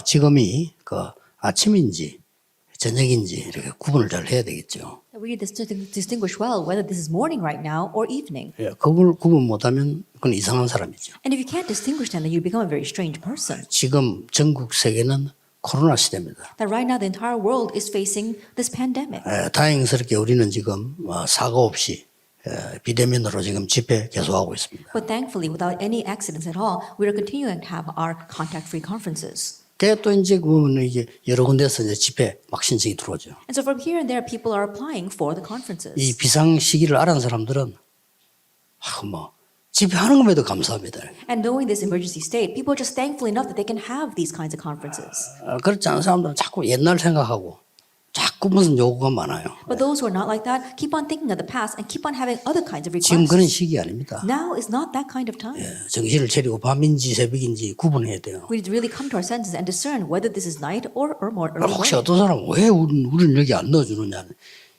지금이 그 아침인지 저녁인지 이렇게 구분을 잘 해야 되겠죠. We need to distinguish well whether this is morning right now or evening. 예, 그걸 구분 못하면 그건 이상한 사람이죠. And if you can't distinguish them, then you become a very strange person. 지금 전국 세계는 코로나 시대입니다. That right now the entire world is facing this pandemic. 다행스럽게 우리는 지금 사고 없이 비대면으로 지금 집회 계속하고 있습니다. But thankfully, without any accidents at all, we are continuing to have our contact-free conferences. 또 이제 그거는 이제 여러 군데서 이제 집회 막 신청이 들어오죠. And so from here and there, people are applying for the conferences. 이 비상 시기를 알은 사람들은 집회하는 것에도 감사합니다. And knowing this emergency state, people are just thankful enough that they can have these kinds of conferences. 그렇지 않은 사람들은 자꾸 옛날 생각하고 자꾸 무슨 요구가 많아요. But those who are not like that keep on thinking of the past and keep on having other kinds of 지금 그런 requests. 시기 아닙니다. Now is not that kind of time. 정신을 차리고 밤인지 새벽인지 구분해야 돼요. We need to really come to our senses and discern whether this is night or more early 혹시 morning. 어떤 사람은 왜 우리는 여기 안 넣어주느냐.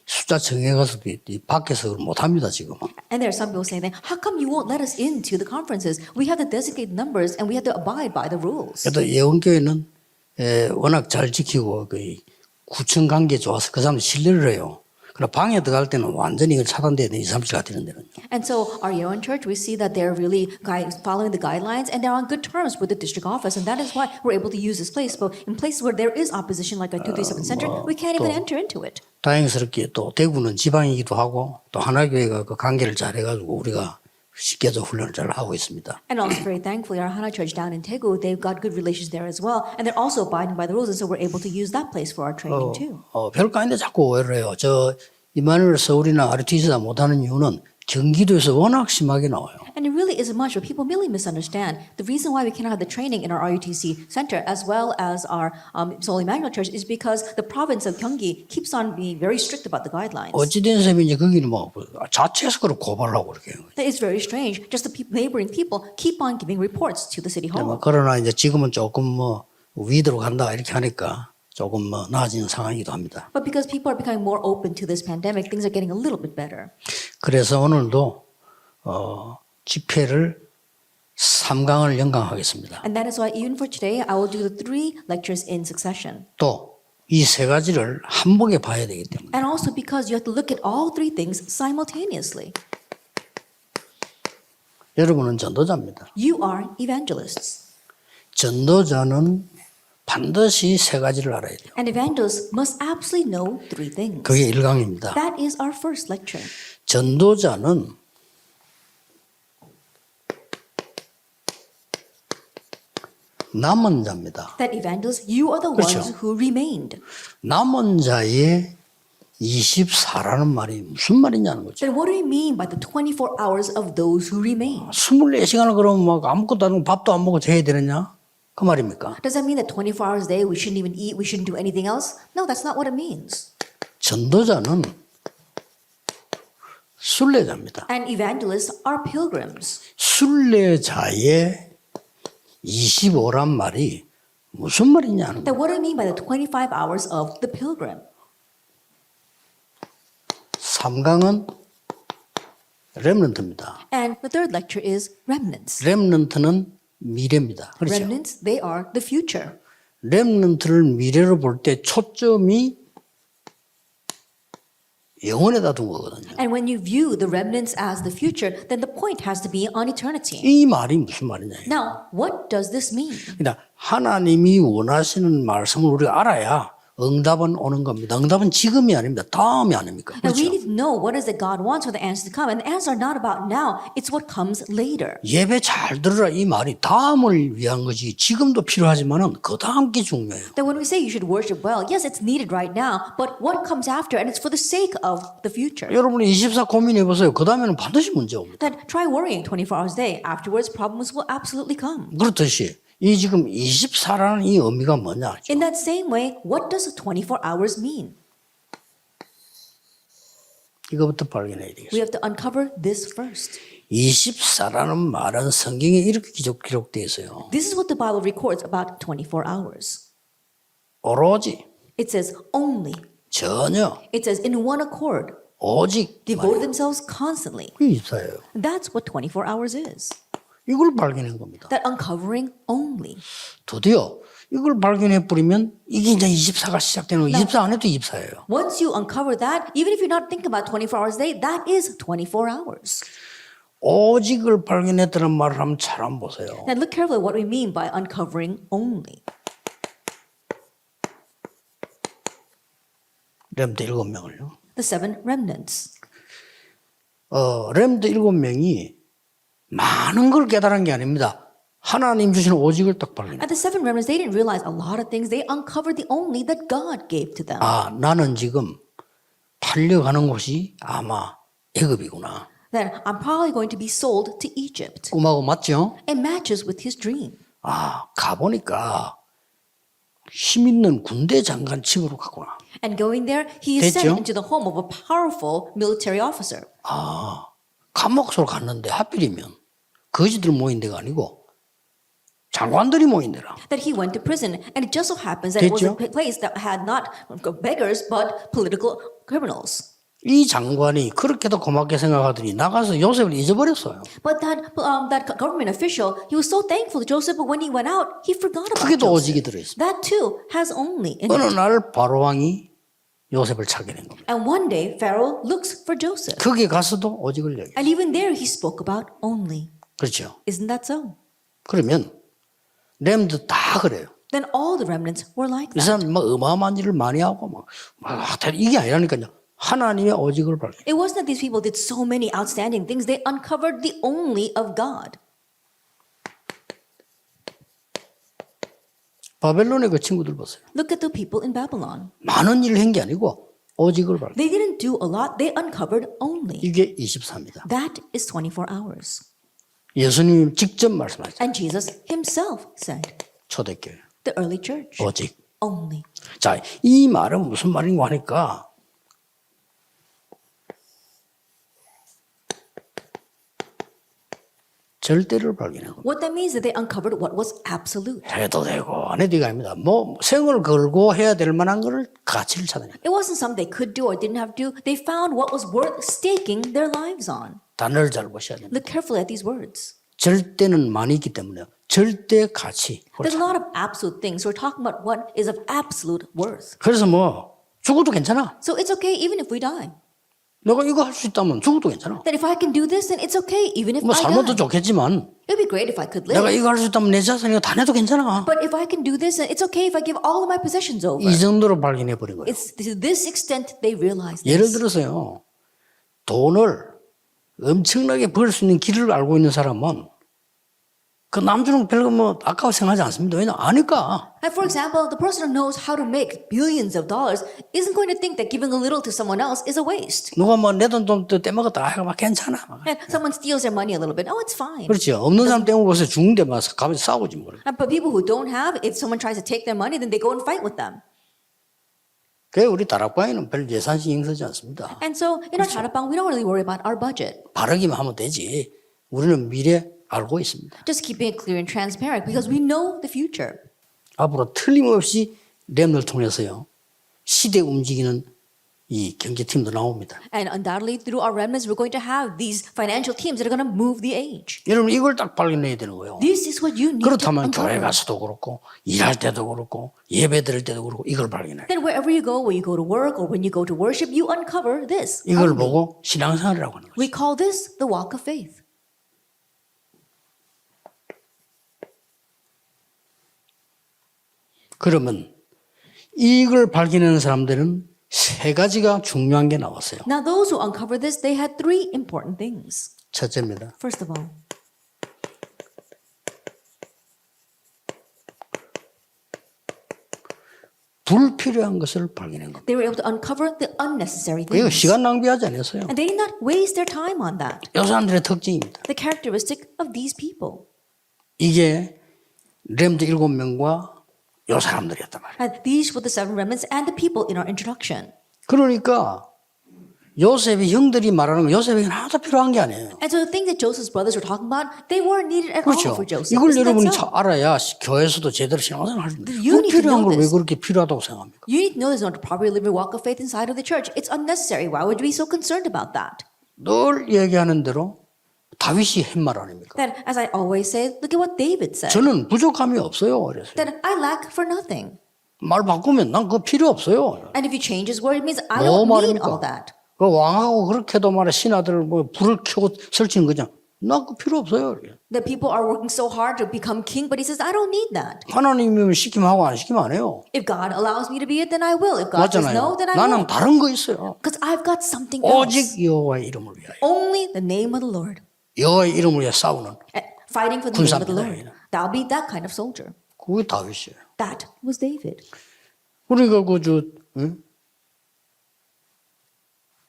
숫자 정해가서도 밖에서 못합니다 지금. And there are some people saying that, how come you won't let us into the conferences? We have the designated numbers and we have to abide by the rules. 그래도 예원교회는 워낙 잘 지키고 구청 관계 좋아서 그 사람들 신뢰를 해요. 그러나 방에 들어갈 때는 완전히 이걸 차단돼야 돼요. 2, 3일 같은 데는요. And so our Yeon Church, we see that they're really following the guidelines and they're on good terms with the district office. And that is why we're able to use this place. But in places where there is opposition, like our 237 Center, we can't even enter into it. 다행스럽게 또 대구는 지방이기도 하고 또 하나교회가 그 관계를 잘 해가지고 우리가 쉽게도 훈련을 잘 하고 있습니다. And also very thankfully, our Hana Church down in Daegu, they've got good relations there as well. And they're also abiding by the rules. And so we're able to use that place for our training too. 별거 아닌데 자꾸 오해를 해요. 이마누엘 서울이나 RTC다 못하는 이유는 경기도에서 워낙 심하게 나와요. And it really isn't much, but people really misunderstand. The reason why we cannot have the training in our RUTC center as well as our Seoul Emmanuel Church is because the province of Gyeonggi keeps on being very strict about the guidelines. 어찌된 셈인지 거기는 자체에서 그걸 고발하고 이렇게 해요. It's very strange. Just the neighboring people keep on giving reports to the city hall. 그러나 이제 지금은 조금 위드로 간다 이렇게 하니까 조금 나아지는 상황이기도 합니다. But because people are becoming more open to this pandemic, things are getting a little bit better. 그래서 오늘도 집회를 3강을 연강하겠습니다. And that is why even for today, I will do the 3 lectures in succession. 또 이 세 가지를 한복에 봐야 되기 때문에. And also because you have to look at all 3 things simultaneously. 여러분은 전도자입니다. You are evangelists. 전도자는 반드시 세 가지를 알아야 돼요. And evangelists must absolutely know 3 things. 그게 1강입니다. That is our first lecture. 전도자는 남은 자입니다. That evangelists, you are the 그렇죠. ones who remained. 남은 자의 24라는 말이 무슨 말이냐는 거죠. Then what do we mean by the 24 hours of those who remain? 24시간을 그러면 막 아무것도 안 하고 밥도 안 먹고 자야 되느냐? 그 말입니까? Does that mean that 24 hours a day we shouldn't even eat, we shouldn't do anything else? No, that's not what it means. 전도자는 순례자입니다. And evangelists are pilgrims. 순례자의 25란 말이 무슨 말이냐는 Then 거예요. what do I mean by the 25 hours of the pilgrim? 3강은 렘넌트입니다. And the third lecture is remnants. 렘넌트는 미래입니다. 그렇죠? Remnants, they are the future. 렘넌트를 미래로 볼 때 초점이 영혼에다 둔 거거든요. And when you view the remnants as the future, then the point has to be on eternity. 이 말이 무슨 말이냐. Now, what does this mean? 그러니까 하나님이 원하시는 말씀을 우리가 알아야 응답은 오는 겁니다. 응답은 지금이 아닙니다. 다음이 아닙니까? Now, 그렇죠? we need to know what is that God wants for the answers to come. And the answers are not about now. It's what comes later. 예배 잘 들으라 이 말이 다음을 위한 거지 지금도 필요하지만은 그 다음 게 중요해요. That when we say you should worship well, yes, it's needed right now, but what comes after, and it's for the sake of the future. 여러분이 24 고민해 보세요. 그 다음에는 반드시 문제 옵니다. Then try worrying 24 hours a day. Afterwards, problems will absolutely come. 그렇듯이 이 지금 24라는 이 의미가 뭐냐? In that same way, what does 24 hours mean? 이거부터 발견해야 We 되겠어요. have to uncover this first. 24라는 말은 성경에 이렇게 기록되어 있어요. This is what the Bible records about 24 hours. 오로지, It says only. 전혀, It says in one accord. 오직 Devoted themselves constantly. 그게 24예요. That's what 24 hours is. 이걸 발견한 겁니다. That uncovering only. 드디어 이걸 발견해 버리면 이게 이제 24가 시작되는 거예요. 24 안 해도 24예요. Once you uncover that, even if you're not thinking about 24 hours a day, that is 24 hours. 오직을 발견했다는 말을 한번 잘 한번 보세요. Now look carefully what we mean by uncovering only. 렘드 7명을요. The 7 remnants. 렘드 7명이 많은 걸 깨달은 게 아닙니다. 하나님 주신 오직을 딱 발견해. And the 7 remnants, they didn't realize a lot of things. They uncovered the only that God gave to them. 아, 나는 지금 팔려가는 곳이 아마 애굽이구나. That I'm probably going to be sold to Egypt. 꿈하고 맞죠? It matches with his dream. 아, 가보니까 힘 있는 군대 장관 집으로 갔구나. And going there, he is 됐죠? sent into the home of a powerful military officer. 아, 감옥소로 갔는데 하필이면 거지들 모인 데가 아니고 장관들이 모인 데라. That he went to prison, and it just so happens that it was a 됐죠? place that had not beggars but political criminals. 이 장관이 그렇게도 고맙게 생각하더니 나가서 요셉을 잊어버렸어요. But that government official, he was so thankful to Joseph, but when he went out, he forgot about 그게도 Joseph. 오직이 들어있습니다. That too has only in 어느 it. 날 바로왕이 요셉을 찾게 된 겁니다. And one day, Pharaoh looks for Joseph. 거기 가서도 오직을 얘기해요. And even there, he spoke about only. 그렇죠. Isn't that so? 그러면 렘드 다 그래요. Then all the remnants were like 이 that. 사람 막 어마어마한 일을 많이 하고 막 이게 아니라니까요. 하나님의 오직을 발견. It wasn't that these people did so many outstanding things. They uncovered the only of God. 바벨론의 그 친구들 보세요. Look at the people in Babylon. 많은 일을 한 게 아니고 오직을 발견. They didn't do a lot. They uncovered only. 이게 24입니다. That is 24 hours. 예수님이 직접 말씀하셨죠. And Jesus himself said, 초대교회 the early church, 오직. only. 자, 이 말은 무슨 말인가 하니까 절대를 발견한 겁니다. What that means is that they uncovered what was absolute. 해도 되고 안 해도 되고 아닙니다. 뭐 생을 걸고 해야 될 만한 거를 가치를 찾아내요. It wasn't something they could do or didn't have to do. They found what was worth staking their lives on. 단어를 잘 보셔야 됩니다. Look carefully at these words. 절대는 많이 있기 때문에 절대 가치. There's a lot of absolute things. We're talking about what is of absolute worth. 그래서 뭐 죽어도 괜찮아. So it's okay even if we die. 내가 이거 할 수 있다면 죽어도 괜찮아. That if I can do this, then it's okay even if 뭐 I 삶아도 die. 좋겠지만 It would be great if I could 내가 live. 이거 할 수 있다면 내 자산이고 다 내도 괜찮아. But if I can do this, then it's okay if I give all of my possessions over. 이 정도로 발견해 버린 거예요. It's to this extent they realize 예를 this. 들어서요. 돈을 엄청나게 벌 수 있는 길을 알고 있는 사람은 그 남주는 별거 뭐 아까워 생각하지 않습니다. 왜냐 아니까. And for example, the person who knows how to make billions of dollars isn't going to think that giving a little to someone else is a waste. 누가 뭐 내 돈 좀 떼먹었다 해가 막 괜찮아. And someone steals their money a little bit, oh, it's fine. 그렇죠. 없는 사람 떼먹어서 죽는데 막 가면서 싸우지 뭐. But people who don't have, if someone tries to take their money, then they go and fight with them. 그래 우리 다락방에는 별 예산 신경 쓰지 않습니다. And so in our 다락방, we don't really worry about our budget. 바르기만 하면 되지. 우리는 미래 알고 있습니다. Just keeping it clear and transparent because we know the future. 앞으로 틀림없이 렘을 통해서요. 시대 움직이는 이 경제팀도 나옵니다. And undoubtedly through our remnants, we're going to have these financial teams that are going to move the age. 여러분 이걸 딱 발견해야 되는 거예요. This is what you need 그렇다면 to 교회 uncover. 가서도 그렇고 일할 때도 그렇고 예배 드릴 때도 그렇고 이걸 발견해요. Then wherever you go, when you go to work or when you go to worship, you uncover this. 이걸 only. 보고 신앙생활이라고 하는 거죠. We call this the walk of faith. 그러면 이걸 발견하는 사람들은 세 가지가 중요한 게 나왔어요. Now those who uncover this, they had 3 important things. 첫째입니다. First of all, 불필요한 것을 발견한 겁니다. they were able to uncover the unnecessary 이거 things. 시간 낭비하지 않았어요. And they did not waste their time on that. 이 사람들의 특징입니다. The characteristic of these people. 이게 렘드 7명과 이 사람들이었단 말이에요. And these were the 7 remnants and the people in our introduction. 그러니까 요셉의 형들이 말하는 건 요셉에게 하나도 필요한 게 아니에요. And so the thing that Joseph's brothers were talking about, they weren't needed at all 그렇죠. for Joseph. 이걸 Isn't that 여러분이 so? 알아야 교회에서도 제대로 신앙생활을 할 수 있는데 You need to 불필요한 know 걸 왜 this. 그렇게 필요하다고 생각합니까? You need to know there's not to properly live your walk of faith inside of the church. It's unnecessary. Why would you be so concerned about that? 늘 얘기하는 대로 다윗이 한 말 아닙니까? That, as I always say, look at what David said. 저는 부족함이 없어요. 그래서 That I lack for nothing. 말 바꾸면 난 그거 필요 없어요. And if you change his word, it means I 뭐 don't need all 말입니까? that. 그 왕하고 그렇게도 말해 신하들을 뭐 불을 켜고 설치는 거냐? 난 그거 필요 없어요. The people are working so hard to become king, but he says, I don't need that. 하나님이면 시키면 하고 안 시키면 안 해요. If God allows me to be it, then I will. If God says no, 맞잖아요. then I 나는 won't. 다른 거 있어요. Because I've got something else. 오직 여호와의 이름을 위하여. Only the name of the Lord. 여호와의 이름을 위해 싸우는 Fighting for the name of the 군사입니다. Lord. That'll be that kind of soldier. 그게 다윗이에요. That was David. 그러니까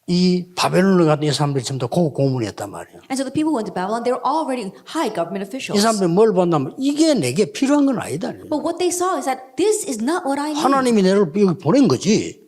이 바벨론을 갔던 이 사람들이 전부 다 고문이었단 말이에요. And so the people who went to Babylon, they were already high government 이 officials. 사람들이 뭘 본다면 이게 내게 필요한 건 아니다. But what they saw is that this is not what I need. 하나님이 나를 여기 보낸 거지.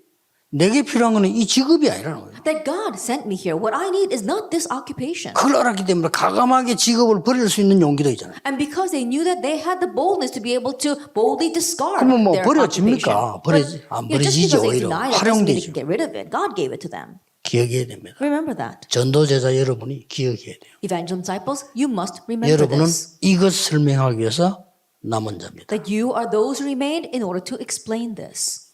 내게 필요한 거는 이 직업이 아니라는 거예요. That God sent me here. What I need is not this occupation. 그걸 알았기 때문에 가감하게 직업을 버릴 수 있는 용기도 있잖아요. And because they knew that, they had the boldness to be able to boldly discard 그러면 뭐 their 버려집니까? occupation. 안 But, just 버려지죠. because they 오히려 deny it doesn't mean they 활용되죠. can get rid of it. God gave it to them. 기억해야 됩니다. Remember that. 전도제자 여러분이 기억해야 돼요. Evangelism disciples, you must remember 여러분은 this. 이것 설명하기 위해서 남은 자입니다. That you are those who remained in order to explain this.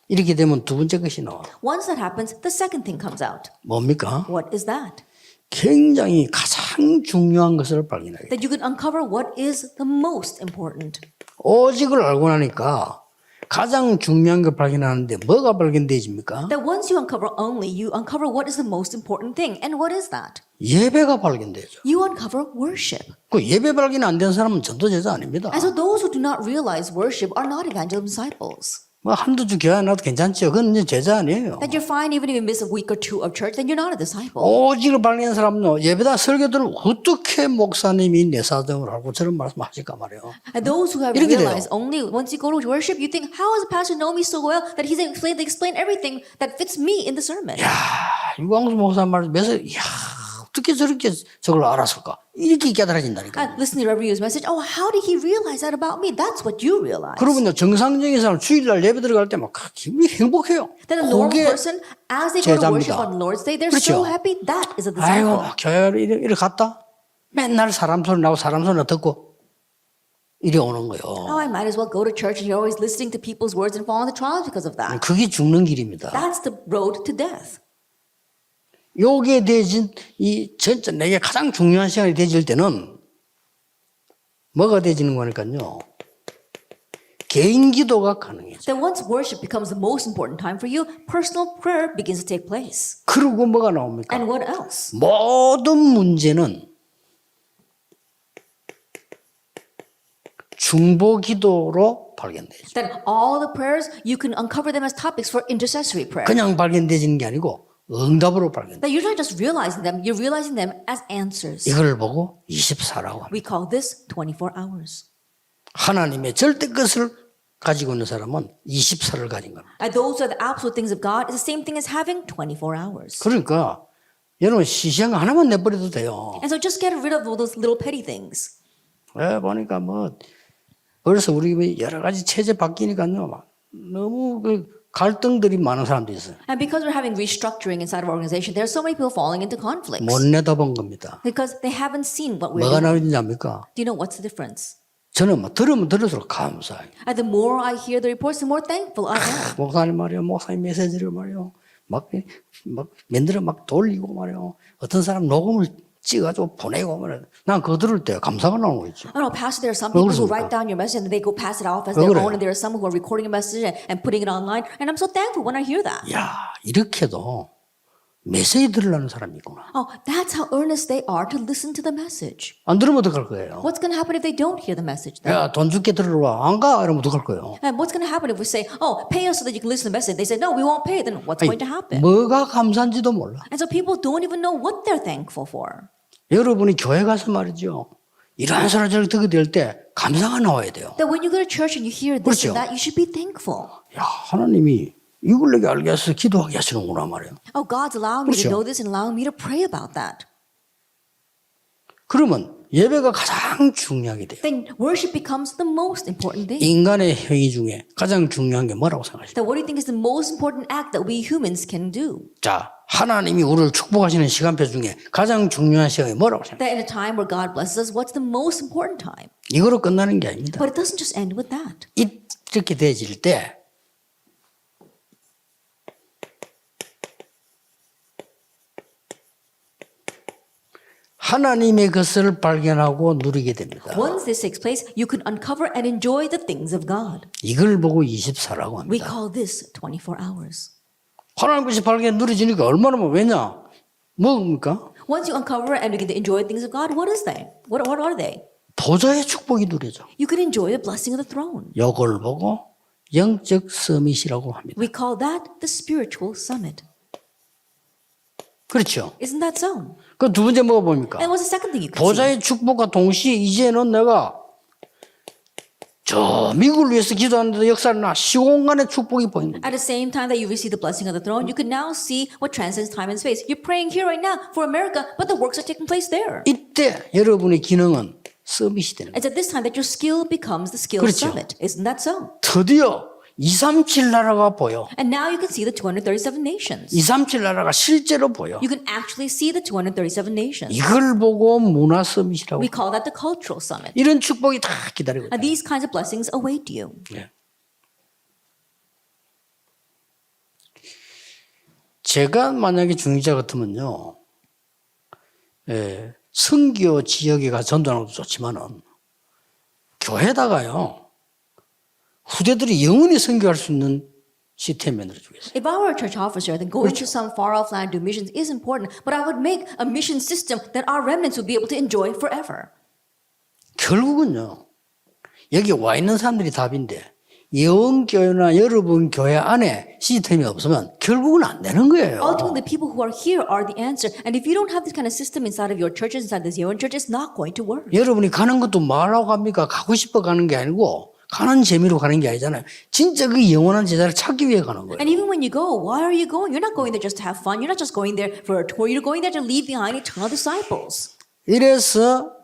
이렇게 되면 두 번째 것이 나와요. Once that happens, the second thing comes out. 뭡니까? What is that? 굉장히 가장 중요한 것을 발견해요. That you can uncover what is the most important. 오직을 알고 나니까 가장 중요한 걸 발견하는데 뭐가 발견되집니까? That once you uncover only, you uncover what is the most important thing. And what is that? 예배가 발견되죠. You uncover worship. 그 예배 발견 안 된 사람은 전도제자 아닙니다. And so those who do not realize worship are not evangelism disciples. 뭐 한두 주 교회 안 와도 괜찮죠. 그건 이제 제자 아니에요. That you're fine even if you miss a week or two of church, then you're not a disciple. 오직을 발견한 사람은 예배다 설교들을 어떻게 목사님이 내 사정을 알고 저런 말씀하실까 말이에요. And those who have 이렇게 realized 돼요. only once you go to worship, you think, how does the pastor know me so well that he's explained, they explain everything that fits me in the sermon? 유광수 목사 말 매서 어떻게 저렇게 저걸 알았을까? 이렇게 깨달아진다니까. And listen to Reverend Yu's message. Oh, how did he realize that about me? That's what you realize. 그러면요 정상적인 사람 주일날 예배 들어갈 때 막 기분이 행복해요. Then a normal 그게 person, as they go to worship 제자입니다. on Lord's Day, they're 그렇죠. so happy. That is a 아이고 disciple. 교회를 이렇게 갔다 맨날 사람 소리 나고 사람 소리 듣고 이리 오는 거예요. Oh, I might as well go to church and you're always listening to people's words and fall into trials because of that. 그게 죽는 길입니다. That's the road to death. 요게 되진 이 진짜 내게 가장 중요한 시간이 되질 때는 뭐가 되지는 거니까요. 개인 기도가 가능해져. Then once worship becomes the most important time for you, personal prayer begins to take place. 그리고 뭐가 나옵니까? And what else? 모든 문제는 중보 기도로 발견되죠. Then all the prayers, you can uncover them as topics for intercessory prayer. 그냥 발견되지는 게 아니고 응답으로 발견돼. That you're not just realizing them, you're realizing them as answers. 이걸 보고 24라고 합니다. We call this 24 hours. 하나님의 절대 것을 가지고 있는 사람은 24를 가진 겁니다. And those are the absolute things of God is the same thing as having 24 hours. 그러니까 여러분 시시한 거 하나만 내버려도 돼요. And so just get rid of all those little petty things. 보니까 뭐 벌써 우리 여러 가지 체제 바뀌니까요. 막 너무 그 갈등들이 많은 사람들이 있어요. And because we're having restructuring inside of our organization, there are so many people falling into conflicts. 못 내다본 겁니다. Because they haven't seen what we're 뭐가 doing. 나오는지 압니까? Do you know what's the difference? 저는 막 들으면 들을수록 감사해요. And the more I hear the reports, the more thankful I am. 목사님 말이요, 목사님 메시지를 말이요, 막 맨들어 막 돌리고 말이요. 어떤 사람 녹음을 찍어가지고 보내고 말이요. 난 그거 들을 때 감사가 나오는 거 있죠. I know, Pastor, there are some people who 그렇습니까? write down your message and they go pass it off as 왜 their 그래요? own, and there are some who are recording a message and putting it online. And I'm so thankful when I hear that. 야, 이렇게도 메시지 들으려는 사람이 있구나. Oh, that's how earnest they are to listen to the message. 안 들으면 어떡할 거예요? What's going to happen if they don't hear the message then? 야, 돈 줄게 들으러 와. 안 가? 이러면 어떡할 거예요? And what's going to happen if we say, oh, pay us so that you can listen to the message? They say, no, we won't pay. Then what's going to happen? 뭐가 감사한지도 몰라. And so people don't even know what they're thankful for. 여러분이 교회 가서 말이죠. 이런 소리 저렇게 듣게 될 때 감사가 나와야 돼요. That when you go to church and you hear this 그렇죠. and that, you should be thankful. 야, 하나님이 이걸 내게 알게 해서 기도하게 하시는구나 말이에요. Oh, God's allowing me to 그렇죠. know this and allowing me to pray about that. 그러면 예배가 가장 중요하게 돼요. Then worship becomes the most important thing. 인간의 행위 중에 가장 중요한 게 뭐라고 생각하십니까? That what do you think is the most important act that we humans can do? 자, 하나님이 우리를 축복하시는 시간표 중에 가장 중요한 시간이 뭐라고 생각해요? That in a time where God blesses us, what's the most important time? 이거로 끝나는 게 아닙니다. But it doesn't just end with that. 이렇게 되어질 때 하나님의 것을 발견하고 누리게 됩니다. Once this takes place, you can uncover and enjoy the things of God. 이걸 보고 24라고 We 합니다. call this 24 hours. 하나님 것이 발견 누려지니까 얼마나 왜냐? 뭡니까? Once you uncover and begin to enjoy the things of God, what is they? What are they? 보좌의 축복이 누려져. You can enjoy the blessing of the throne. 이걸 보고 영적 서밋이라고 합니다. We call that the spiritual summit. 그렇죠? Isn't that so? 그 두 번째 뭐가 뭡니까? And what's the second thing you can see? 보좌의 축복과 동시에 이제는 내가 저 미국을 위해서 기도하는데 역사를 나 시공간의 축복이 보입니다. At the same time that you receive the blessing of the throne, you can now see what transcends time and space. You're praying here right now for America, but the works are taking place there. 이때 여러분의 기능은 서밋이 되는 거예요. It's at this time that your skill becomes the skill 그렇죠. summit. Isn't that so? 드디어 237 나라가 보여. And now you can see the 237 nations. 237 나라가 실제로 보여. You can actually see the 237 nations. 이걸 보고 문화 서밋이라고. We call that the cultural summit. 이런 축복이 다 기다리고 있다. And these kinds of blessings await you. 네. 제가 만약에 중위자 같으면요, 선교 지역에 가 전도하는 것도 좋지만은 교회다가요 후대들이 영원히 선교할 수 있는 시스템 만들어 주겠어요. If I were a church officer, then going to some far off land to do missions is important, but I would make a mission system that our remnants would be able to enjoy forever. 결국은요 여기 와 있는 사람들이 답인데 예언교회나 여러분 교회 안에 시스템이 없으면 결국은 안 되는 거예요. Ultimately, the people who are here are the answer. And if you don't have this kind of system inside of your churches, inside this Yeon church, it's not going to work. 여러분이 가는 것도 말하고 합니까? 가고 싶어 가는 게 아니고 가는 재미로 가는 게 아니잖아요. 진짜 그 영원한 제자를 찾기 위해 가는 거예요. And even when you go, why are you going? You're not going there just to have fun. You're not just going there for a tour. You're going there to leave behind eternal disciples. 이래서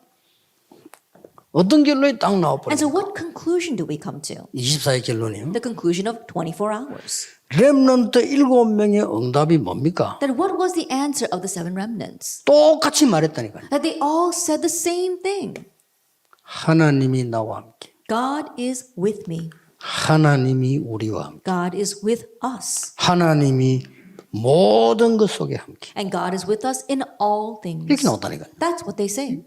어떤 결론이 딱 And 나와버려요. so what conclusion do we come to? 24의 결론이요. The conclusion of 24 hours. 렘넌트 7명의 응답이 뭡니까? Then what was the answer of the seven remnants? 똑같이 말했다니까요. That they all said the same thing. 하나님이 나와 함께. God is with me. 하나님이 우리와 함께. God is with us. 하나님이 모든 것 속에 함께. And God is with us in all things. 이렇게 나왔다니까요. That's what they say.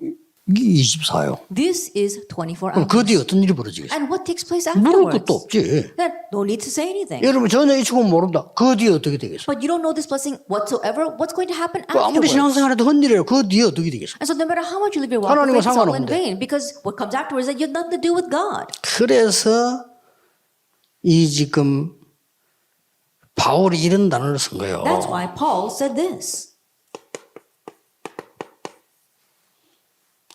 이게 24요. This is 24 그럼 hours. 그 뒤에 어떤 일이 벌어지겠어요? And what takes place 물을 afterwards? 것도 없지. Then no need to say anything. 여러분 전혀 이 축복 모른다. 그 뒤에 어떻게 되겠어요? But you don't know this blessing whatsoever. What's going to happen 그 아무리 afterwards? 신앙생활해도 헛일이에요. 그 뒤에 어떻게 되겠어요? And so no matter how much you live your walk of 하나님과 faith, it's all in 상관없는데. vain. Because what comes afterwards is that you have nothing to do with God. 그래서 이 지금 바울이 이런 단어를 쓴 거예요. That's why Paul said this.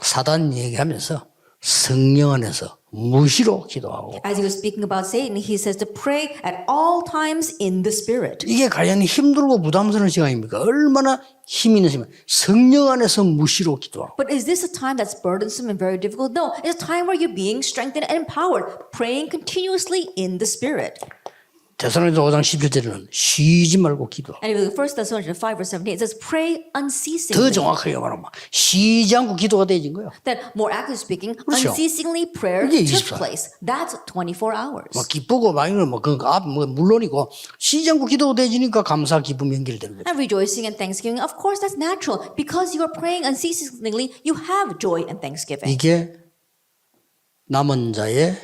사단 얘기하면서 성령 안에서 무시로 기도하고 As he was speaking about Satan, he says to pray at all times in the Spirit. 이게 과연 힘들고 부담스러운 시간입니까? 얼마나 힘 있는 시간. 성령 안에서 무시로 기도하고 But is this a time that's burdensome and very difficult? No, it's a time where you're being strengthened and empowered, praying continuously in the Spirit. 데살로니가 5장 17절에는 쉬지 말고 기도하고 And if you look at 1 Thessalonians 5 verse 17, it says pray 더 unceasingly. 정확하게 말하면 쉬지 않고 기도가 되어진 거예요. That more accurately speaking, 그렇죠. unceasingly prayer 이게 took 24. place. That's 24 hours. 막 기쁘고 막 이런 뭐 물론이고 쉬지 않고 기도가 되어지니까 감사 기쁨 연결되는 거죠. And rejoicing and thanksgiving, of course, that's natural. Because you are praying unceasingly, you have joy and thanksgiving. 이게 남은 자의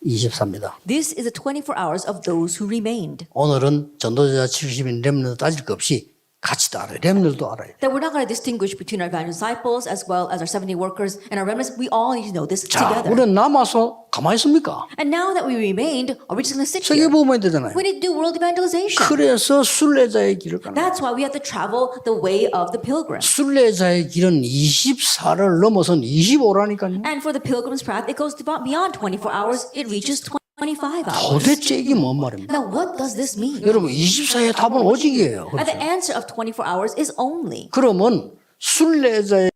24입니다. This is the 24 hours of those who remained. 오늘은 전도자 70인 렘넌트 따질 것 없이 같이 다 알아요. 렘넌트도 알아요. That we're not going to distinguish between our evangelist disciples as well as our 70 workers and our remnants. We all need to know this 자, together. 우리는 남아서 가만히 있습니까? And now that we remained, are we just going to sit here? 세계복음이 되잖아요. We need to do world evangelization. 그래서 순례자의 길을 가는 거예요. That's why we have to travel the way of the pilgrim. 순례자의 길은 24를 넘어선 25라니까요. And for the pilgrim's path, it goes beyond 24 hours. It reaches 25 hours. 도대체 이게 뭔 말입니까? Now, what does this mean? 여러분 24의 답은 오직이에요. And the answer of 24 hours is only. 그러면 순례자의